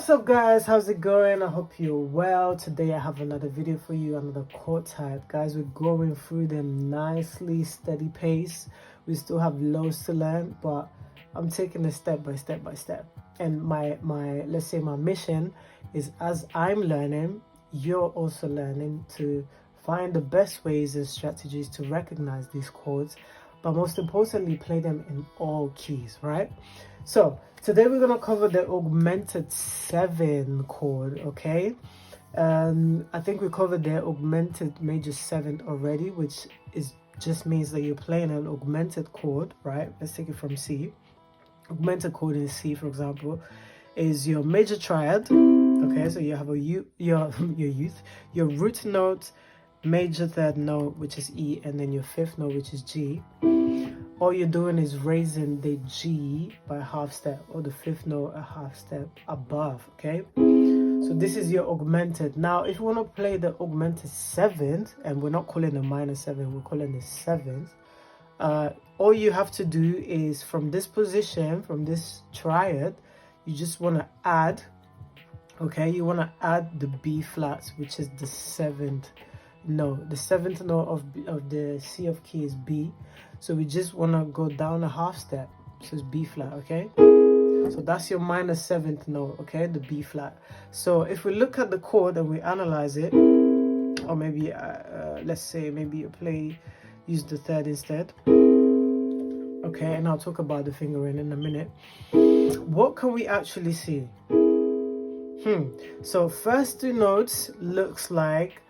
What's up guys, how's it going? I hope you're well. Today I have another video for you, another chord type. Guys, we're going through them nicely, steady pace. We still have loads to learn, but I'm taking it step by step. And my let's say my mission is, as I'm learning, you're also learning to find the best ways and strategies to recognize these chords, but most importantly, play them in all keys, right? So today we're gonna cover the augmented 7th chord, okay? I think we covered the augmented major 7th already, which just means that you're playing an augmented chord, right? Let's take it from C. Augmented chord in C, for example, is your major triad. Okay, so you have your root note, major third note, which is E, and then your fifth note, which is G. All you're doing is raising the G by a half step, or the fifth note a half step above. Okay, so this is your augmented. Now if you want to play the augmented 7th, and we're not calling the minor 7th, we're calling the 7th, all you have to do is, from this position, from this triad, you just want to add, okay, you want to add the B flat, which is the 7th note. The 7th note of the C of key is B, so we just want to go down a half step, so it's B flat. Okay, so that's your minor 7th note, okay, the B flat. So if we look at the chord and we analyze it, or maybe let's say maybe you use the third instead, okay, and I'll talk about the fingering in a minute. What can we actually see? So first two notes looks like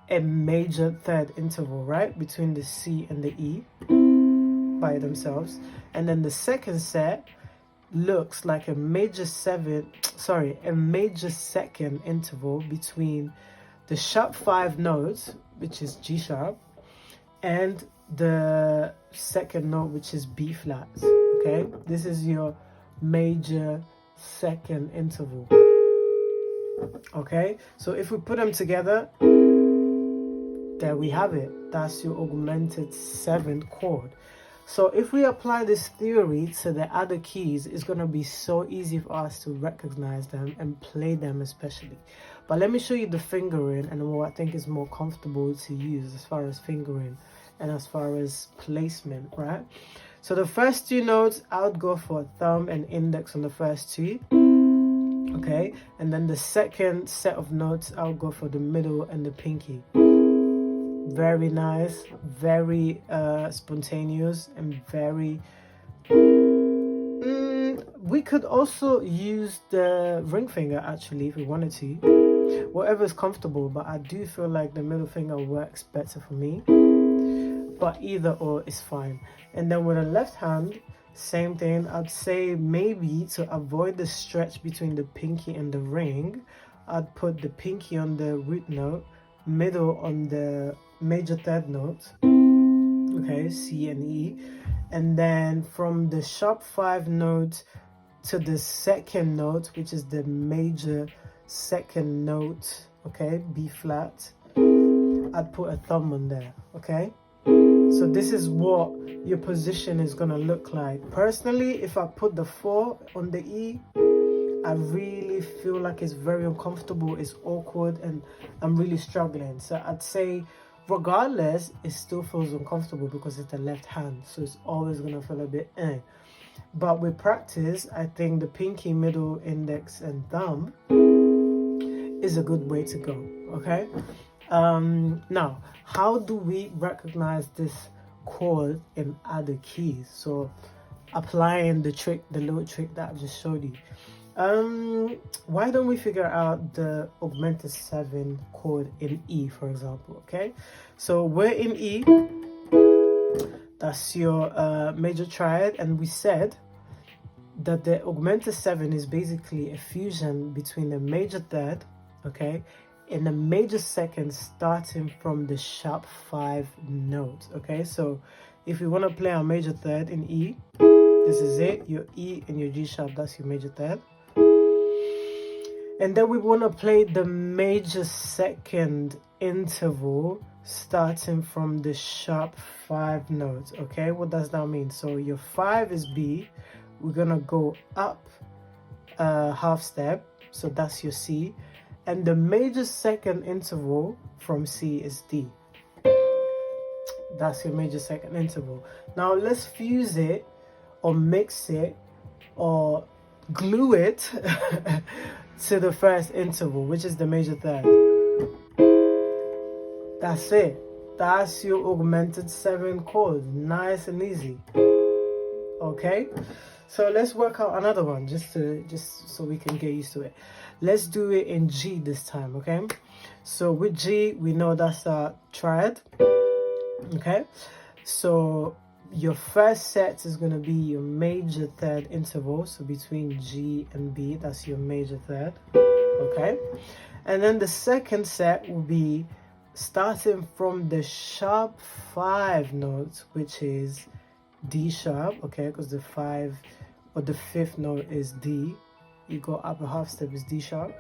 a major third interval, right, between the C and the E by themselves, and then the second set looks like a major second interval between the sharp 5 notes, which is G sharp, and the second note, which is B flat. Okay, this is your major second interval. Okay, so if we put them together, there we have it. That's your augmented 7th chord. So if we apply this theory to the other keys, it's going to be so easy for us to recognize them and play them especially. But let me show you the fingering and what I think is more comfortable to use as far as fingering and as far as placement, right? So the first two notes, I would go for thumb and index on the first two. Okay, and then the second set of notes, I'll go for the middle and the pinky. Very nice, very spontaneous, and very we could also use the ring finger actually if we wanted to, whatever is comfortable, but I do feel like the middle finger works better for me, but either or is fine. And then with the left hand, same thing. I'd say maybe to avoid the stretch between the pinky and the ring, I'd put the pinky on the root note, middle on the major third note, okay, C and E, and then from the sharp 5 note to the second note, which is the major second note, okay, B flat, I'd put a thumb on there. Okay, so this is what your position is gonna look like. Personally, if I put the 4 on the E, I really feel like it's very uncomfortable, it's awkward, and I'm really struggling. So I'd say regardless, it still feels uncomfortable because it's the left hand, so it's always gonna feel a bit but with practice, I think the pinky, middle, index, and thumb is a good way to go. Okay, now how do we recognize this chord in other keys? So applying the little trick that I just showed you, why don't we figure out the augmented 7th chord in E, for example? Okay, so we're in E, that's your major triad, and we said that the augmented 7 is basically a fusion between the major third, okay, and the major second, starting from the sharp 5 note. Okay, so if we want to play our major third in E, this is it, your E and your G sharp, that's your major third. And then we want to play the major second interval starting from the sharp 5 notes. Okay, what does that mean? So your 5 is B, we're gonna go up a half step, So that's your C. And the major second interval from C is D. That's your major second interval. Now let's fuse it or mix it or glue it to the first interval, which is the major third. That's it. That's your augmented 7th chord. Nice and easy. Okay, so let's work out another one just so we can get used to it. Let's do it in G this time. Okay, so with G we know that's a triad. Okay, so your first set is going to be your major third interval, so between G and B, that's your major third. Okay, and then the second set will be starting from the sharp 5 note, which is D sharp. Okay, because the 5 or the 5th note is D. You go upper half step is D sharp,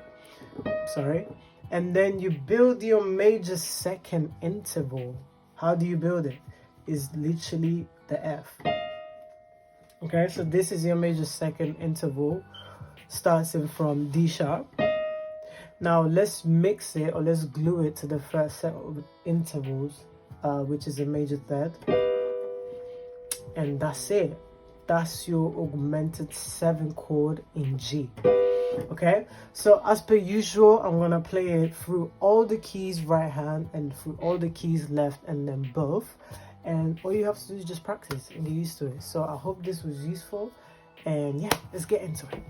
sorry, and then you build your major second interval. How do you build it? Is literally the F. Okay, so this is your major second interval starting from D sharp. Now let's mix it or let's glue it to the first set of intervals, which is a major third. And that's it. That's your augmented 7th chord in G. Okay, so as per usual, I'm gonna play it through all the keys right hand and through all the keys left, and then both. And all you have to do is just practice and get used to it. So I hope this was useful, and yeah, let's get into it.